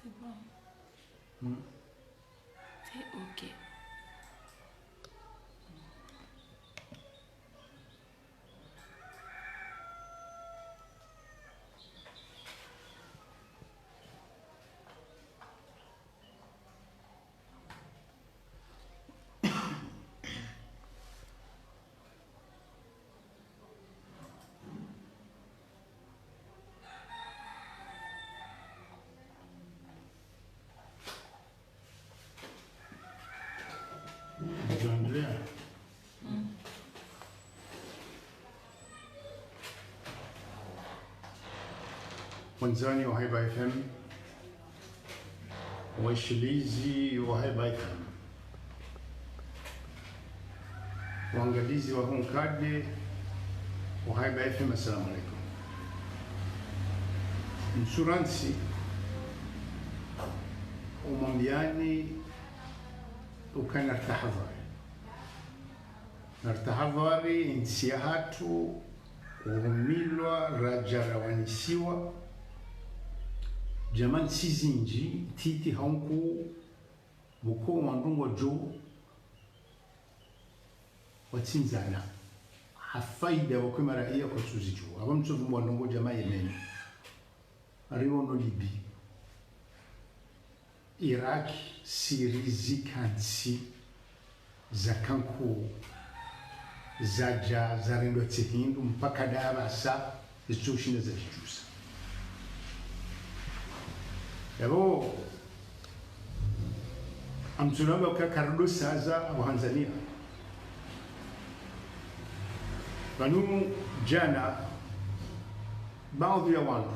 C'est bon. C'est ok. Mwanzani wa Haiba FM, waishilizi wa Haiba FM, waangalizi wa Honkade wa Haiba FM, assalamu alaikum. Insuransi umambiani ukana nartahadhari insiyahatu uhumilwa rajarawanisiwa jamani sizinji titi haunku muko wandungo jo watsinzana hafaida wakwemara iya kwa suzi jo abamtsovu mwandungo jamaa Yemen ariwono Libi Iraq Sirizi kansi zakanku zaja zarendo tsihindu mpaka darasa zichushina za jijusa yabo amtsunamba ukakardo saza abahanzania banunu jana baadhi ya watu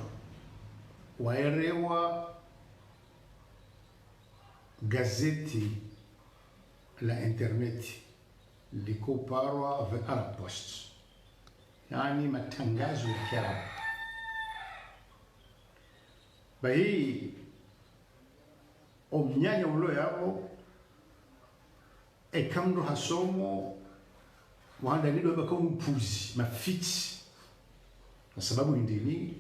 waerewa gazeti la interneti liko parwa ve Arab Post, yani matangazo ya Kiarabu. Bahii omnyanya ulo yabo ekamdo hasomo wanda nido baka umpuzi mafiti kwa sababu ndini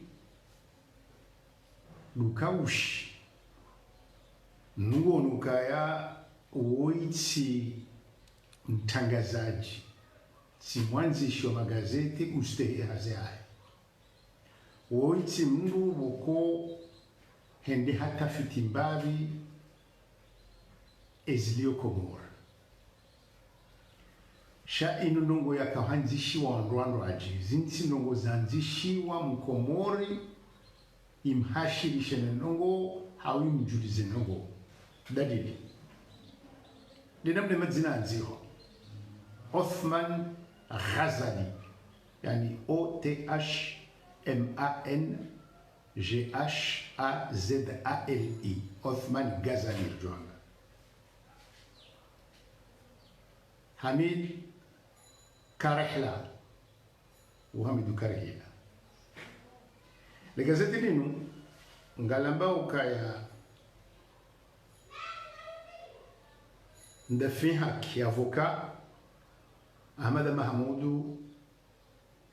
lukaushi nugo nukaya uoiti mtangazaji si mwanzishi wa magazeti ustehe hazeaye uoiti mndu woko hende hata fitimbavi ezilio Komora sha inu nongo ya kahanzishiwa ndwando aji zinti nongo zanzishiwa mkomori imhashirishe nongo hawi mjulize nongo dalili dinamne madzina anziho Othman Ghazali yani OTHMAN-GHAZALI Othman Ghazali Jwanga Hamid Karehla Hamid Karehla le gazeti linu ngalamba ukaya ndafi haki avoka Ahmad Mahmoudou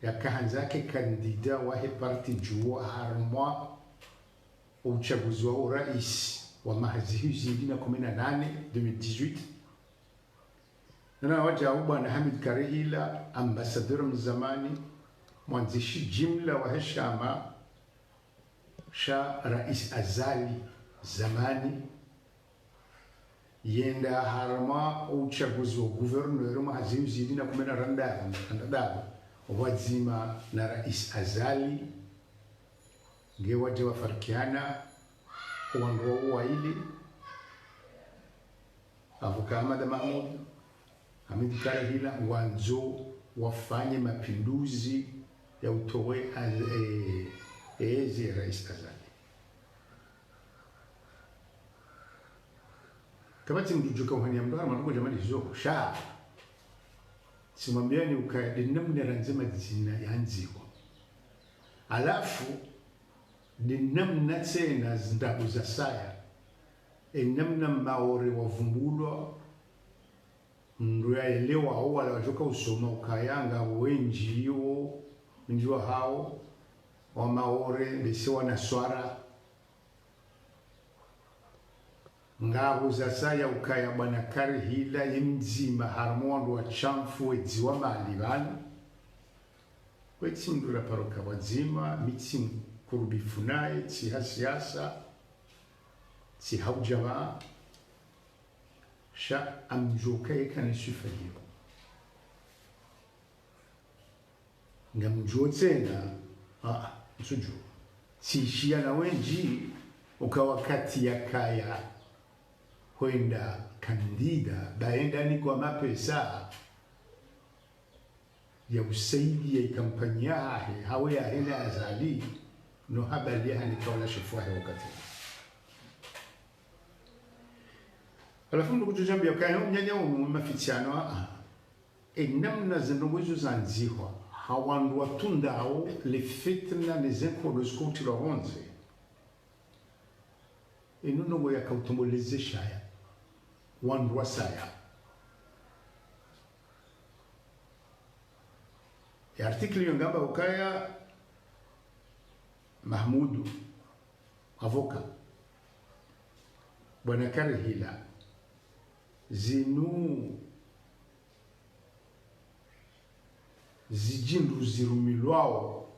yakahanzake kandida wahe parti juo harmwa uchaguzi wa urais wa mahazihi zingine 18 2018 na waja bwana Hamid Karehila ambassador mzamani mwanzishi jimla wa heshama sha rais Azali zamani yenda harma uchaguzi wa guverneur mahazihi zingine 18 wazima na rais Azali ngewaje wafarikiana wandoa waili avoka Ahmad Mahmoud Hamid Karehila wanzo wafanye mapinduzi ya utowe ezi rais Azali kabati mdujuka uhani amdoha manuko jamani hizo shaa simambiani ukadinamne ranzema zina yanziwa alafu dinamna tena zindabu za saya enamna maore wavumbulwa ndo yaelewa au wala wajoka usoma ukayanga wenjiyo njiwa hao wa maore besi wana swara ngabo za saya ukaya bwana kari hila yemzima harmondo wa chamfu edziwa mali bana wetsindura paroka wazima mitsi kurubifunaye siasa si haujama sha amjoka yekane sufaliyo ngamjo tena msuju sishia na wenji ukawakati ya kaya kwenda kandida baenda ni kwa mapesa ya usaidi ya kampani yahe hawe ya hena azali no habari ya ni kawala shifwahe wakati alafu ndugu tujambia kaya mnyanya mafitiano namna zinongozo zanzihwa hawandu watundao le fitna nezenko skoti la onze inunongo ya kautumboleze shaya wandu wasaya ya artikli yongamba ukaya Mahmudu avoka bwana kare hila zinu zijindu zirumilwao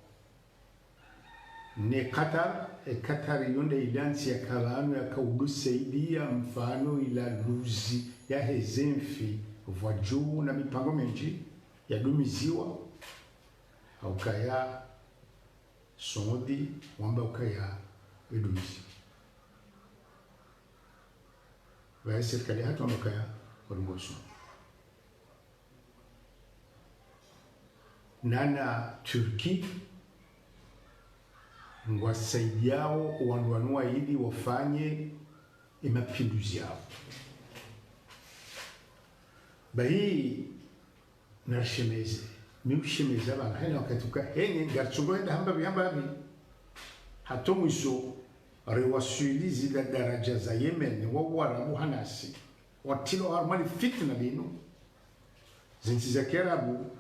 ne Qatar yonde ilansi ya kalanu ya kaudu saidia mfano ila luzi ya hezenfi vwajuu na mipango menji ya dumiziwa aukaya Saudi wamba ukaya edumizi wa serikali hatu wamba ukaya warumosu nana Turki wasaidiao wanwanua ili wafanye mapinduzi yao bahi narshemeze miushemeza bana hena wakatuka henge garchungo henda hamba hato mwisho rewasuli zila daraja za Yemen wawarabu hanasi watilo harmani fitna binu zinti za Kiarabu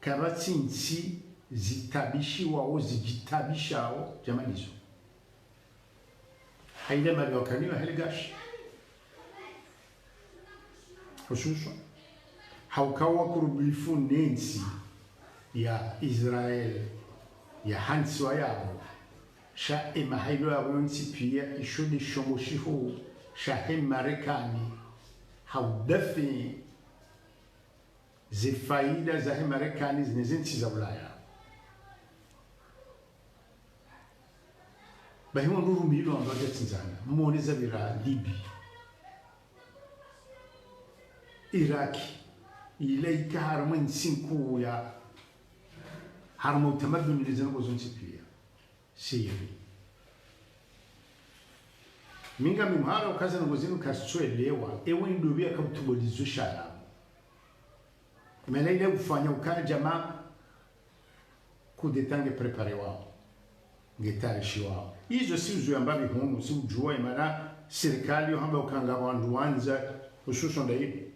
karati nchi zitabishiwa au zijitabishao jamani hizo haida mali wakaniwa heligash hususan haukawa kurubifu nensi ya Israel ya hanswa yao sha imahilo ya wonsi pia ishudi shomoshihu sha Marekani haudafi zifaida za Marekani zinezinti za Ulaya bahimu nuru milo ambayo tinzana muoneza vira Libi Iraki ile ikaharmu nsinku ya harmu tamaduni lizango zonti pia Syria minga mimhara ukaza ngozinu kaswelewa ewe ndubia kabutubolizo shara mela ile kufanya ukana jamaa kudetange prepare wao ngetarishi wao hizo si uzo ambabi humu si ujua imara serikali hamba ukanga wandu wanza hususan daidi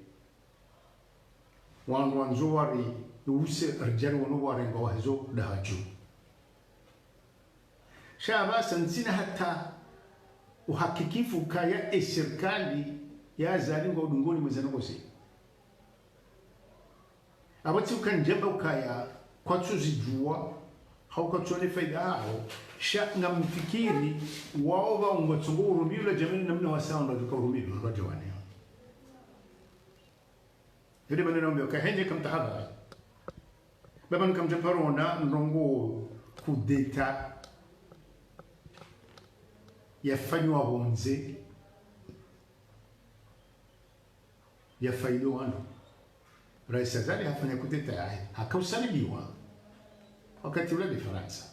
wandu wanzo wari use rjari wano warenga wahizo dahaju shaba sansina hata uhakikifu kaya serikali ya zalingo udungoni mwezanogosi abati ukanjemba ukaya kwa tuzijua haukachone faida hao sha ngamfikiri wao waungatungo urumilo jamani namna wasawa ndo urumilo ndo jawani vile maneno mbio kahenge kamtahaba baba nikamjaparona ndongo kudeta yafanywa bonze yafaido wano Rais Azali hafanya kudeta yae hakausalimiwa wakati ule di Faransa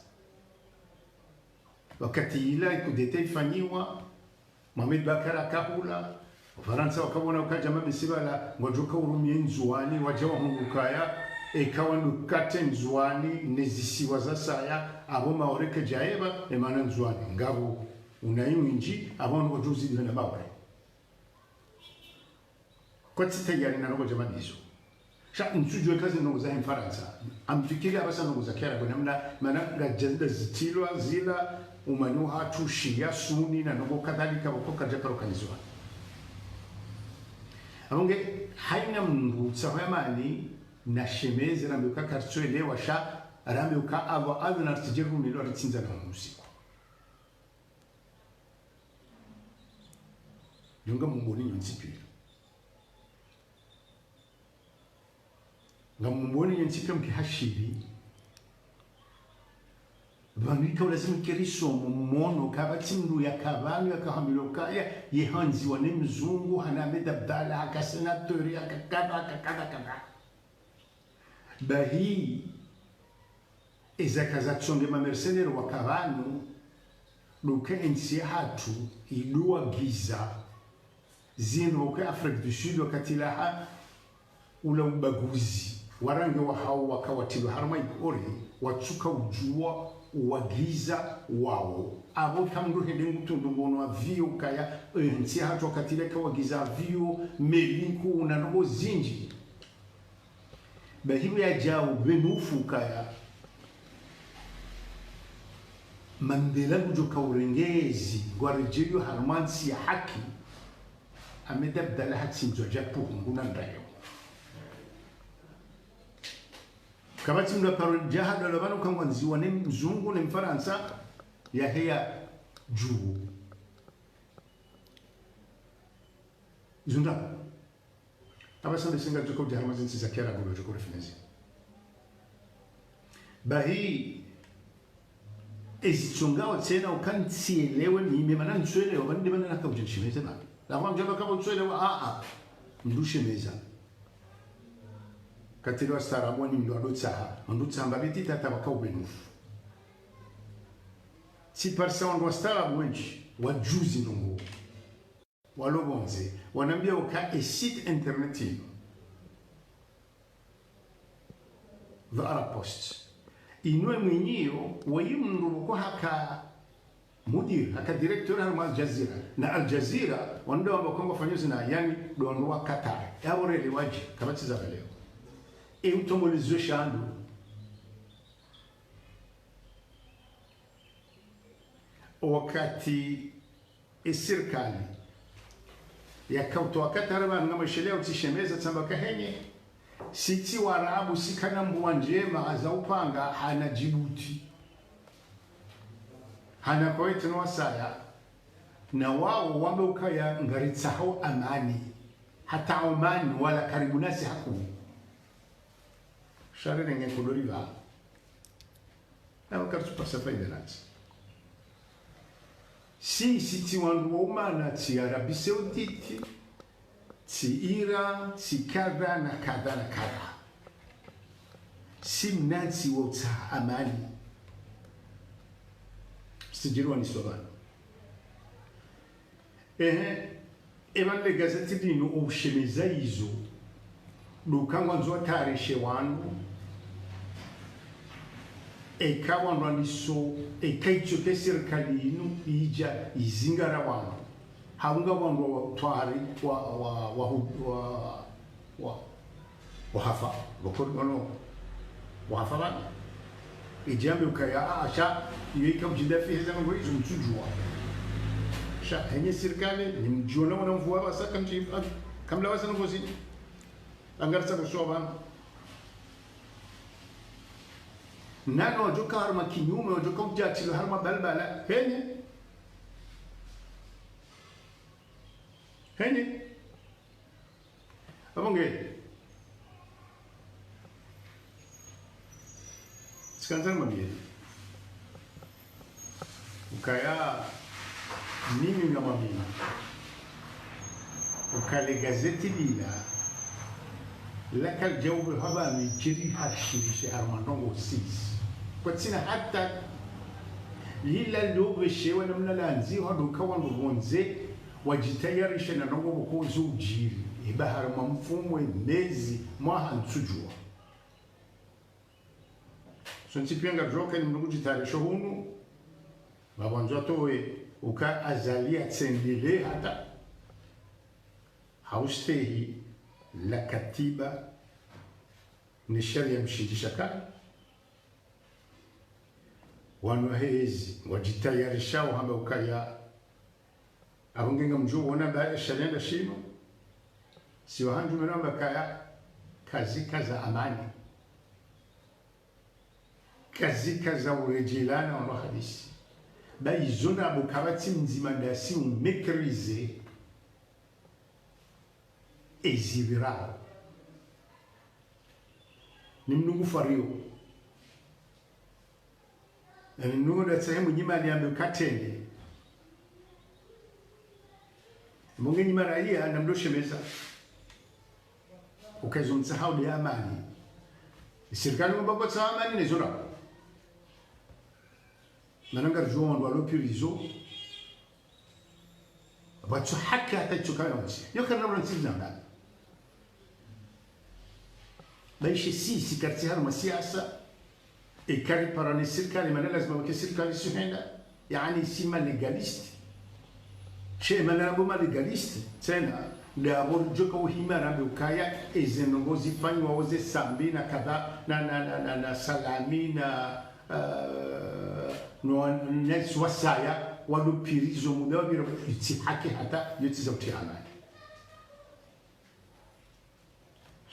wakati ila kudeta ifanyiwa Mohamed Bakar akahula Faransa wakabona ukajama bisibala ngojuka urumye nzuani wajawa mungukaya ekawa nukate nzuani nezisiwa za saya abo maoreke jaeba emana nzuani ngabo unayinji abo ngojuzi dina maore kwa tayari na rogo jamani hizo sha nsujwe kazi ndo za Faransa amfikiri abasa ndo za Kiarabu namna maana jenda zitilwa zila umanyuha tushia suni na ndo kadhalika wako kaja kanizwa Aunge haina mndu tsawamani na shemeze rambe ukakartsoelewa sha rambe uka avo na tijeru milo ritsinza na usiku. Yunga mumboni yonsipira. Nga mumboni yonsipira mkihashiri. Vanwika lazima kirisomo mmono kabatsindu ya kabanyu ya kahamilokaya yehanzi wane mzungu hanameda bdala hakasenatori hakakada. Bahi ezakazatsonge mamercenaire wa kabanyu luka ensi hatu ilua giza zino kwa Afrika du Sud wakati laha ula ubaguzi warange wa hao wakawatilu harma ikore watsuka ujua uwagiza wao abo kamdu hende mtundu ngono wa vio kaya ensi hatu wakati leka wagiza vio melinku unanogo zinji bahibu ya jao benufu kaya Mandela kujoka urengezi gwarejelio harmansi ya haki amedabdala hatsinzo japo nguna ndayo kabati mda paro jahada labano kangwanzi wane mzungu ne mfaransa ya heya juu zunda abasande singa joko jaharmansi nsi zakera gulo joko refinezi bahi ezichongawa tena ukantsielewe mime mana ntswelewa bandi bana nakawujishimeza na la mjaba kama ntswelewa ndushemeza katilo starabu ni ndo adotsa mbabiti tata bakawbenufu si parsa ndo starabu wenchi wajuzi nongo walobonze wanambia uka site internet the Arab Post inwe mwenyewe wayimndu kwa haka mudir haka director wa Al Jazeera na Al Jazeera wanda wabakonga fanyozi na yani dondo wa Qatar yabo rele waji kabati za leo utomolizo shandu wakati serikali yakautoa Qatar bana masheleo tishemeza tsambaka henye siti warabu sikana mbuwa njema za upanga hana Djibouti hana Kuwait na wasaya na wao wameukaya ngaritsaho amani hata Oman wala karibu nasi haku shari nge kudoriva na wakati pasa faida nati si siti wandu Oman ti Arabi Saudite si Iran, si kadha na kadha na kadha. Si mnansi wota amani. Sijiruwa ni sobana. Eman le gazeti dino ushemeza hizo. Lukangwa nzwa tarishe wanu. Ekawa nwaniso, ekaichoke serikali inu ija izingara wanu. Haunga wangu twari wahafa wakono wahafa bana ijambe ukaya asha yika mjida fi heza ngo izo mtujua sha henye serikali ni mjona wana mvua basa kamla wasa ngozi angarsa kusoba nano joka harma kinyume joka mjatilo harma balbala henye abonge sikanzana mabie ukaya mimi nga mabie ukale gazeti lila laka الجو هذا من جري هالشيء شهر ما نقول سيس كتينا حتى ليلا لو بشيء ولا من الأنزي هذا كون بونزي wajitayarishe na nongo bukozi ujiri ibahara mfumo emezi mwaha nsujua so ntipianga joka ni mnungu jitayarisho hunu babanzo atowe uka azalia tsendele hata haustehi la katiba ni sheria mshindisha kani wanuhezi wajitayarisha wahamba ukaya abongenga mjuu wana baada sharia shino sio hanju mnaomba kaya kazi kaza amani kazi kaza urejelana wa hadisi ba izona bukabati mzima ndasi umekrize ezibirao ni mnungu fario na mnungu da sehemu nyima aliambe katende mungu nyima raia na mdoshe meza ukazungumza haudi ya amani serikali mbako za amani ni zora mananga juo ndo alopirizo watu haki hata chukana wasi yokarna mlansiza ndani baishi sisi karti haru masiasa ikari parani serikali mana lazima wake serikali suhenda yani sima legalist شيء ما نلعبه ما ليغاليست تنا لابد جوكا وهما رابو كايا إذن نوزي فاني ووزي سامبينا كذا نا سلامينا نو ناس وسايا ولو بيريزو مدابير يتحكي حتى يتزوجي عمال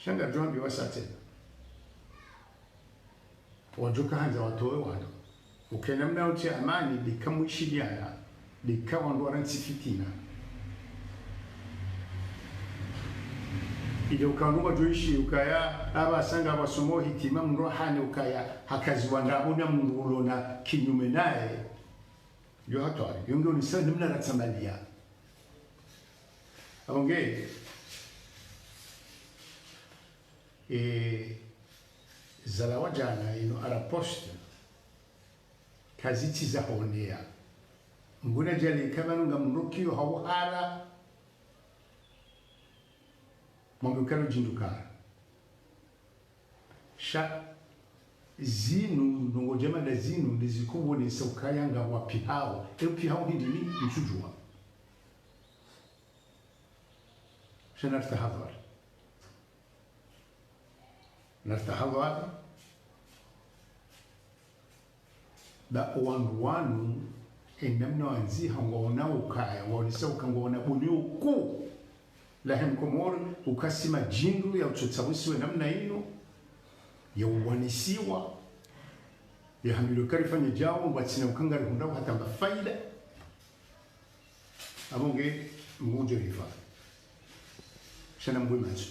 شنو جون بيوساتين وجوكا هنزا وتوي وانو وكلامنا وتي عماني بكم وشيليانا likawa ndo ransifitina ile ukanunga joishi ukaya abasanga basomo hitima mndo hane ukaya hakaziwa ngabona mndulo na kinyume naye yo hatari yongo ni sana mna ratsamalia abonge zalawajana ino araposta kaziti za honea nguna jali kama nga mrukio hawala mambo kalo jindukara sha zinu nongo jema da zinu ndizikubo ni saukaya nga wapi hao epi hao hindi ni msujua sha nartahadhar da wanu namna wanziha ngona ukaya walisa ukangona bunyo ku lahem komor ukasima jindu ya utsotsabusiwe namna hino ya uwanisiwa ya hamilo karifanya jawo mbatsina ukangari hundawo hata mafaida abonge mmoja rifa shana mbwe mazu